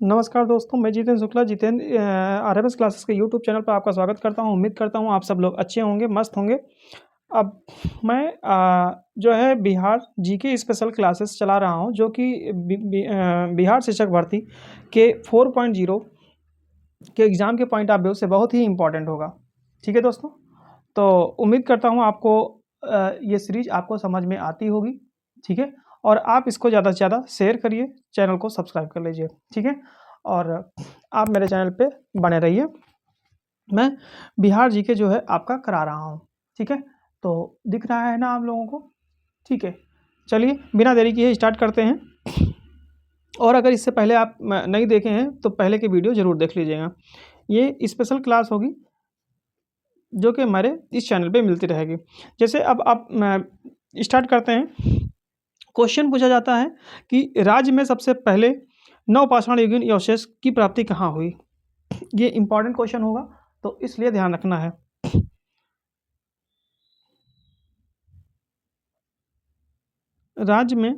नमस्कार दोस्तों, मैं जितेंद्र शुक्ला आरएमएस क्लासेस के यूट्यूब चैनल पर आपका स्वागत करता हूं। उम्मीद करता हूं आप सब लोग अच्छे होंगे, मस्त होंगे। अब मैं जो है बिहार जीके स्पेशल क्लासेस चला रहा हूं, जो कि बिहार शिक्षक भर्ती के 4.0 के एग्ज़ाम के पॉइंट ऑफ व्यू से बहुत ही इम्पोर्टेंट होगा। ठीक है दोस्तों? तो उम्मीद करता हूँ आपको ये सीरीज़ आपको समझ में आती होगी। ठीक है? और आप इसको ज़्यादा से ज़्यादा शेयर करिए, चैनल को सब्सक्राइब कर लीजिए। ठीक है? और आप मेरे चैनल पे बने रहिए। मैं बिहार जीके जो है आपका करा रहा हूँ। ठीक है? तो दिख रहा है ना आप लोगों को? ठीक है। चलिए बिना देरी किए स्टार्ट करते हैं। और अगर इससे पहले आप नहीं देखे हैं तो पहले की वीडियो ज़रूर देख लीजिएगा। ये स्पेशल क्लास होगी जो कि हमारे इस चैनल पे मिलती रहेगी। जैसे अब आप स्टार्ट करते हैं। क्वेश्चन पूछा जाता है कि राज्य में सबसे पहले नवपाषाण युगीन अवशेष की प्राप्ति कहाँ हुई? ये इम्पोर्टेंट क्वेश्चन होगा, तो इसलिए ध्यान रखना है। राज्य में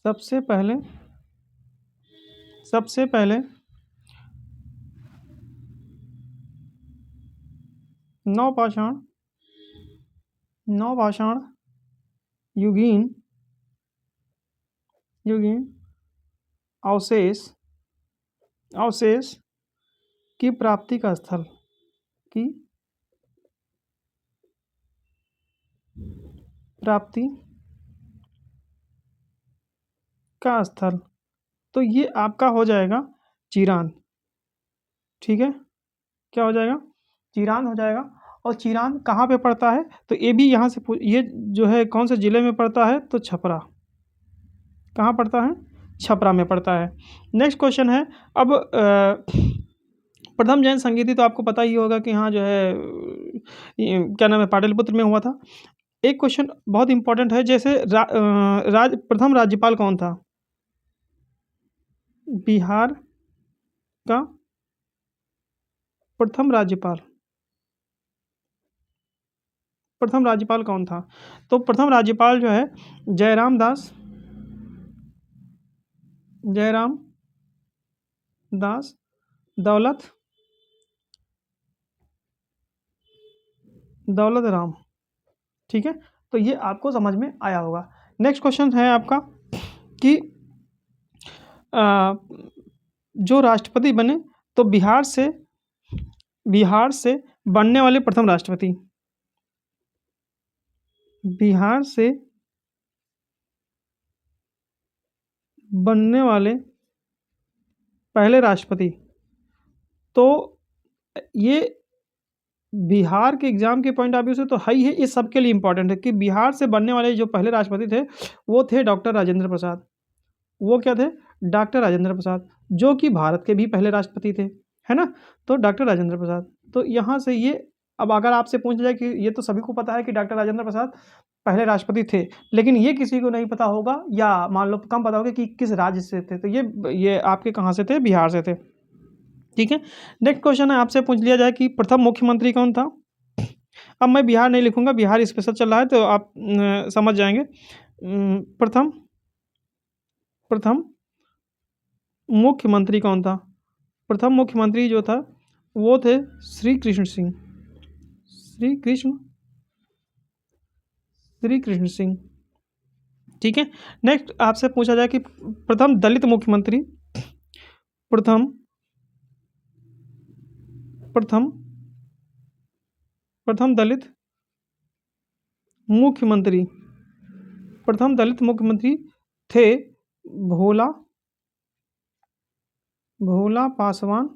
सबसे पहले नवपाषाण युगीन अवशेष की प्राप्ति का स्थल की प्राप्ति का स्थल, तो ये आपका हो जाएगा चिरान। ठीक है? क्या हो जाएगा? चिरान हो जाएगा। और चिरान कहाँ पे पड़ता है? तो ये भी यहाँ से ये जो है कौन से ज़िले में पड़ता है? तो छपरा। कहाँ पड़ता है? छपरा में पड़ता है। नेक्स्ट क्वेश्चन है अब प्रथम जैन संगीति तो आपको पता ही होगा कि हाँ जो है क्या नाम है, पाटलिपुत्र में हुआ था। एक क्वेश्चन बहुत इंपॉर्टेंट है, जैसे प्रथम राज्यपाल कौन था? बिहार का प्रथम राज्यपाल कौन था? तो प्रथम राज्यपाल जो है जयराम दास दौलत राम। ठीक है? तो ये आपको समझ में आया होगा। नेक्स्ट क्वेश्चन है आपका कि जो राष्ट्रपति बने, तो बिहार से बनने वाले प्रथम राष्ट्रपति, बिहार से बनने वाले पहले राष्ट्रपति। तो ये बिहार के एग्जाम के पॉइंट ऑफ व्यू से तो है ही है, ये सबके लिए इंपॉर्टेंट है कि बिहार से बनने वाले जो पहले राष्ट्रपति थे वो थे डॉक्टर राजेंद्र प्रसाद। वो क्या थे? डॉक्टर राजेंद्र प्रसाद, जो कि भारत के भी पहले राष्ट्रपति थे, है ना? तो डॉक्टर राजेंद्र प्रसाद, तो यहाँ से ये अब अगर आपसे पूछ जाए कि ये तो सभी को पता है कि डॉक्टर राजेंद्र प्रसाद पहले राष्ट्रपति थे, लेकिन ये किसी को नहीं पता होगा या मान लो कम पता होगा कि किस राज्य से थे, तो ये आपके कहाँ से थे? बिहार से थे। ठीक है? नेक्स्ट क्वेश्चन है आपसे पूछ लिया जाए कि प्रथम मुख्यमंत्री कौन था? अब मैं बिहार नहीं लिखूंगा, बिहार स्पेशल चल रहा है तो आप समझ जाएंगे। प्रथम मुख्यमंत्री कौन था? प्रथम मुख्यमंत्री जो था वो थे श्री कृष्ण सिंह। श्री कृष्ण सिंह। ठीक है? नेक्स्ट आपसे पूछा जाए कि प्रथम दलित मुख्यमंत्री, प्रथम दलित मुख्यमंत्री थे भोला पासवान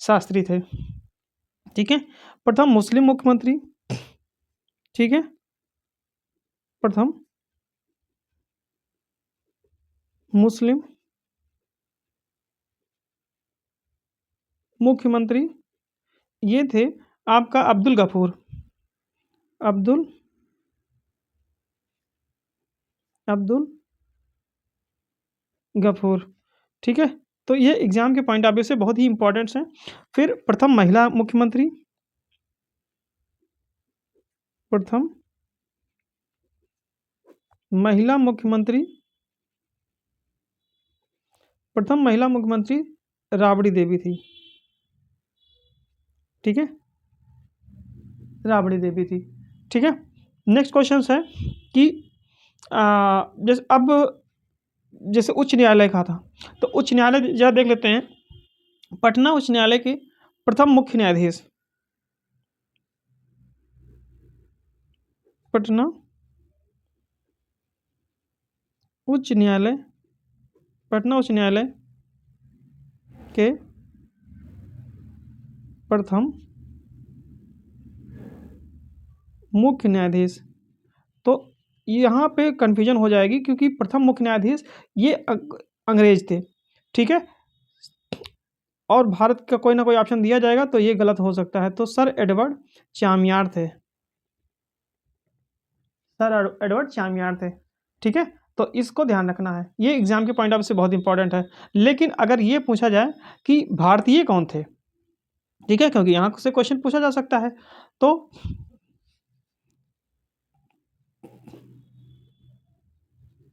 शास्त्री थे। ठीक है? प्रथम मुस्लिम मुख्यमंत्री, ठीक है, प्रथम मुस्लिम मुख्यमंत्री ये थे आपका अब्दुल गफूर। ठीक है? तो ये एग्जाम के पॉइंट ऑफ व्यू से बहुत ही इंपॉर्टेंट्स हैं। फिर प्रथम महिला मुख्यमंत्री, प्रथम महिला मुख्यमंत्री राबड़ी देवी थी। ठीक है, राबड़ी देवी थी। ठीक है, नेक्स्ट क्वेश्चन है कि जैसे अब जैसे उच्च न्यायालय का था, तो उच्च न्यायालय जरा देख लेते हैं। पटना उच्च न्यायालय के प्रथम मुख्य न्यायाधीश, पटना उच्च न्यायालय, पटना उच्च न्यायालय के प्रथम मुख्य न्यायाधीश। तो यहाँ पे कन्फ्यूजन हो जाएगी क्योंकि प्रथम मुख्य न्यायाधीश ये अंग्रेज थे। ठीक है, और भारत का कोई ना कोई ऑप्शन दिया जाएगा तो ये गलत हो सकता है। तो सर एडवर्ड चामियार थे, सर एडवर्ड चामियार थे। ठीक है, तो इसको ध्यान रखना है, ये एग्जाम के पॉइंट ऑफ से बहुत इंपॉर्टेंट है। लेकिन अगर ये पूछा जाए कि भारतीय कौन थे, ठीक है, क्योंकि यहाँ से क्वेश्चन पूछा जा सकता है, तो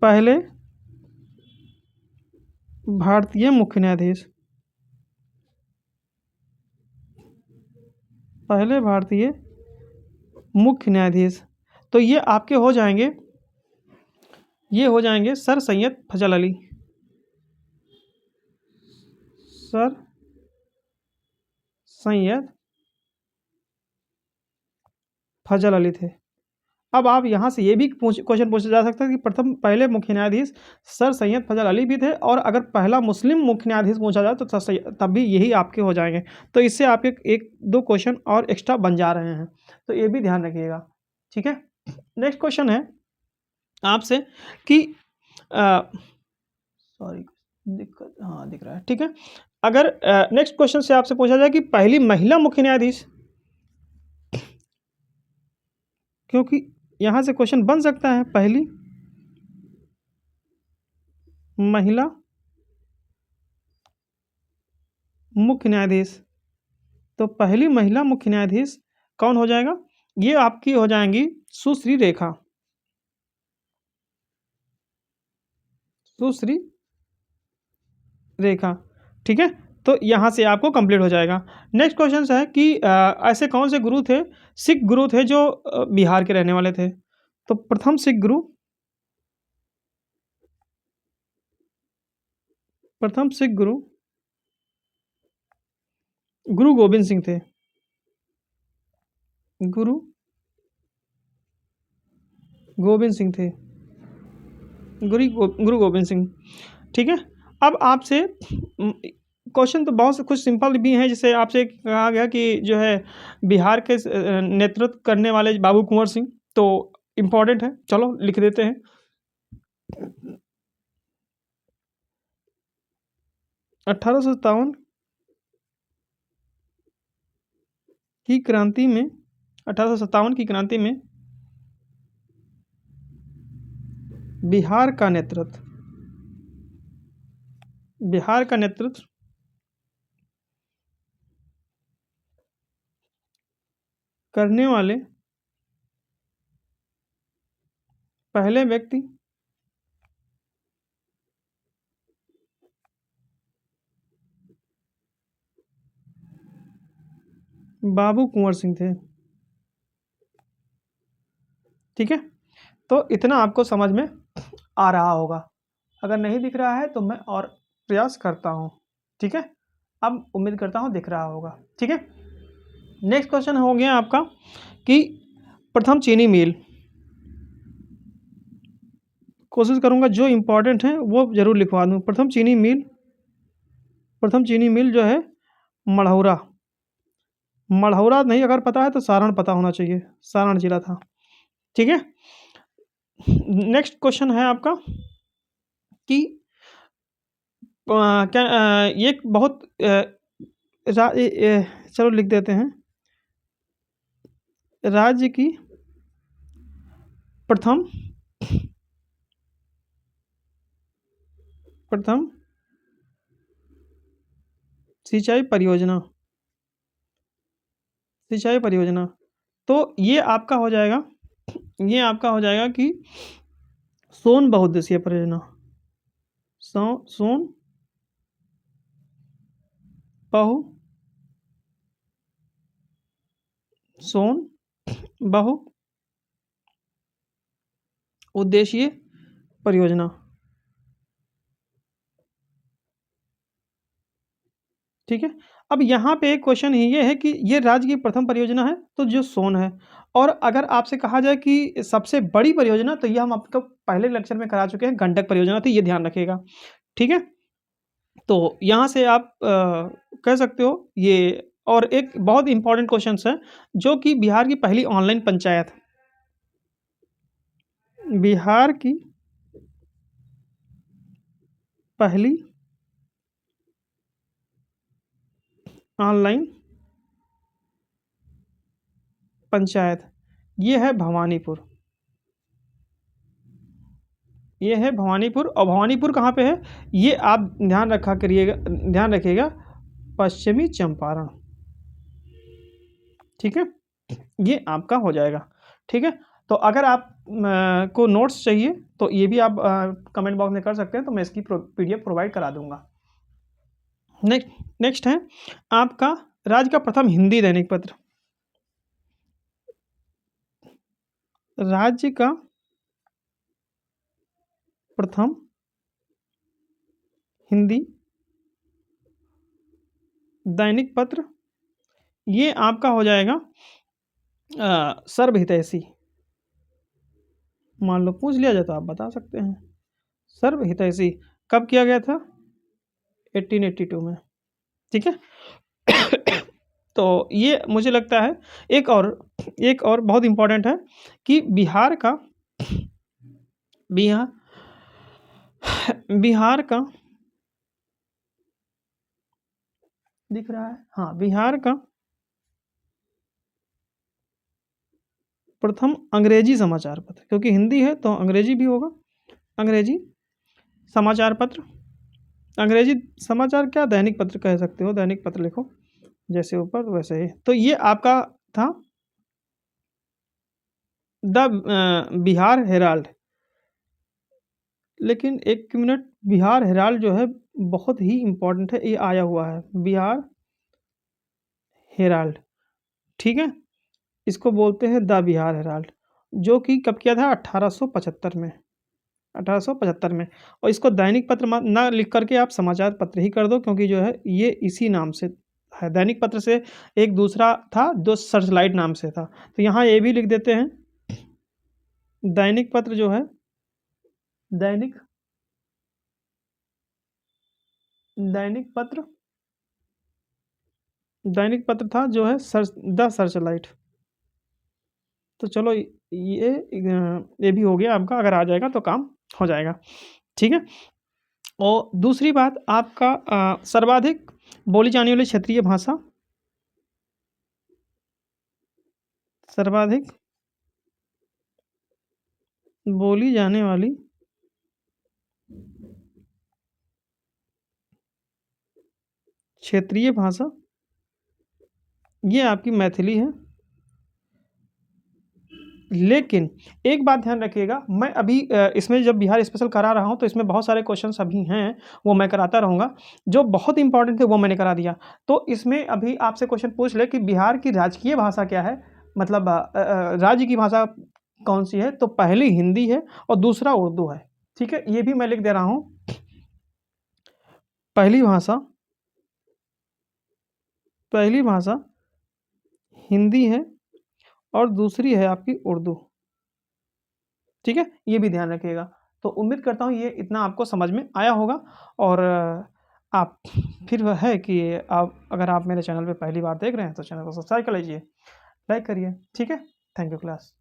पहले भारतीय मुख्य न्यायाधीश, पहले भारतीय मुख्य न्यायाधीश, तो ये आपके हो जाएंगे, ये हो जाएंगे सर सैयद फजल अली, सर सैयद फजल अली थे। अब आप यहाँ से ये भी क्वेश्चन पूछा जा सकता है कि प्रथम पहले मुख्य न्यायाधीश सर सैयद फजल अली भी थे, और अगर पहला मुस्लिम मुख्य न्यायाधीश पूछा जाए तो तब भी यही आपके हो जाएंगे। तो इससे आपके एक दो क्वेश्चन और एक्स्ट्रा बन जा रहे हैं, तो ये भी ध्यान रखिएगा। ठीक है, नेक्स्ट क्वेश्चन है आपसे कि सॉरी दिक्कत, हाँ दिख रहा है। ठीक है, अगर नेक्स्ट क्वेश्चन से आपसे पूछा जाए कि पहली महिला मुख्य न्यायाधीश, क्योंकि यहाँ से क्वेश्चन बन सकता है पहली महिला मुख्य न्यायाधीश, तो पहली महिला मुख्य न्यायाधीश कौन हो जाएगा? ये आपकी हो जाएंगी सुश्री रेखा, सुश्री रेखा। ठीक है, तो यहाँ से आपको कंप्लीट हो जाएगा। नेक्स्ट क्वेश्चन है कि ऐसे कौन से गुरु थे, सिख गुरु थे जो बिहार के रहने वाले थे? तो प्रथम सिख गुरु, प्रथम सिख गुरु गुरु गोविंद सिंह थे, गुरु गोविंद सिंह थे, गुरु गोविंद सिंह। ठीक है, अब आपसे क्वेश्चन तो बहुत से कुछ सिंपल भी हैं, जैसे आपसे कहा गया कि जो है बिहार के नेतृत्व करने वाले बाबू कुंवर सिंह, तो इम्पोर्टेंट है, चलो लिख देते हैं। 1857 की क्रांति में, 1857 की क्रांति में बिहार का नेतृत्व, बिहार का नेतृत्व करने वाले पहले व्यक्ति बाबू कुंवर सिंह थे। ठीक है, तो इतना आपको समझ में आ रहा होगा, अगर नहीं दिख रहा है तो मैं और प्रयास करता हूँ। ठीक है, अब उम्मीद करता हूँ दिख रहा होगा। ठीक है, नेक्स्ट क्वेश्चन हो गया आपका कि प्रथम चीनी मिल, कोशिश करूँगा जो इम्पोर्टेंट है वो जरूर लिखवा दूँ। प्रथम चीनी मिल, प्रथम चीनी मिल जो है मढ़ौरा, मढ़ौरा नहीं अगर पता है तो सारण पता होना चाहिए, सारण जिला था। ठीक है, नेक्स्ट क्वेश्चन है आपका कि क्या ये बहुत चलो लिख देते हैं, राज्य की प्रथम प्रथम सिंचाई परियोजना, सिंचाई परियोजना तो ये आपका हो जाएगा, ये आपका हो जाएगा कि सोन बहुउद्देशीय परियोजना, सोन बहु सोन बहु उद्देशीय परियोजना। ठीक है। अब यहाँ पे एक क्वेश्चन ये है कि ये राज्य की प्रथम परियोजना है, तो जो सोन है। और अगर आपसे कहा जाए कि सबसे बड़ी परियोजना, तो ये हम आपको पहले लेक्चर में करा चुके हैं, गंडक परियोजना थी, ये ध्यान रखिएगा। ठीक है। तो यहाँ से आप कह सकते हो ये। और एक बहुत इंपॉर्टेंट क्वेश्चन है, जो कि बिहार की पहली ऑनलाइन पंचायत, बिहार की पहली ऑनलाइन पंचायत, ये है भवानीपुर, ये है भवानीपुर। और भवानीपुर कहाँ पे है, ये आप ध्यान रखा करिएगा, ध्यान रखिएगा, पश्चिमी चंपारण। ठीक है, ये आपका हो जाएगा। ठीक है। तो अगर आप को नोट्स चाहिए तो ये भी आप कमेंट बॉक्स में कर सकते हैं, तो मैं इसकी पीडीएफ प्रोवाइड करा दूंगा। नेक्स्ट है आपका राज्य का प्रथम हिंदी दैनिक पत्र, राज्य का प्रथम हिंदी दैनिक पत्र, ये आपका हो जाएगा सर्वहितैषी। मान लो पूछ लिया जाए तो आप बता सकते हैं। सर्वहितैषी कब किया गया था, 1882 में। ठीक है। तो ये मुझे लगता है एक और बहुत इम्पोर्टेंट है कि बिहार का बिहार का दिख रहा है, हाँ, बिहार का प्रथम अंग्रेजी समाचार पत्र, क्योंकि हिंदी है तो अंग्रेजी भी होगा, अंग्रेजी समाचार पत्र। अंग्रेजी समाचार क्या, दैनिक पत्र कह सकते हो, दैनिक पत्र लिखो जैसे ऊपर वैसे ही। तो ये आपका था द बिहार हेराल्ड। लेकिन एक मिनट, बिहार हेराल्ड जो है बहुत ही इम्पोर्टेंट है, ये आया हुआ है बिहार हेराल्ड। ठीक है। इसको बोलते हैं द बिहार हेराल्ड, जो कि कब किया था, 1875 में, 1875 में। और इसको दैनिक पत्र ना लिख करके आप समाचार पत्र ही कर दो, क्योंकि जो है ये इसी नाम से है। दैनिक पत्र से एक दूसरा था जो सर्चलाइट नाम से था, तो यहाँ ये भी लिख देते हैं। दैनिक पत्र जो है, दैनिक दैनिक पत्र दैनिक पत्र था जो है द सर्चलाइट। तो चलो ये भी हो गया आपका, अगर आ जाएगा तो काम हो जाएगा। ठीक है। और दूसरी बात आपका सर्वाधिक बोली जाने वाली क्षेत्रीय भाषा, सर्वाधिक बोली जाने वाली क्षेत्रीय भाषा, ये आपकी मैथिली है। लेकिन एक बात ध्यान रखिएगा, मैं अभी इसमें जब बिहार स्पेशल करा रहा हूँ तो इसमें बहुत सारे क्वेश्चंस अभी हैं, वो मैं कराता रहूँगा। जो बहुत इंपॉर्टेंट थे वो मैंने करा दिया। तो इसमें अभी आपसे क्वेश्चन पूछ ले कि बिहार की राजकीय भाषा क्या है, मतलब राज्य की भाषा कौन सी है, तो पहली हिंदी है और दूसरा उर्दू है। ठीक है, ये भी मैं लिख दे रहा हूँ। पहली भाषा हिंदी है और दूसरी है आपकी उर्दू। ठीक है, ये भी ध्यान रखिएगा। तो उम्मीद करता हूँ ये इतना आपको समझ में आया होगा। और आप फिर वह है कि आप अगर आप मेरे चैनल पे पहली बार देख रहे हैं तो चैनल को सब्सक्राइब कर लीजिए, लाइक करिए। ठीक है, थैंक यू क्लास।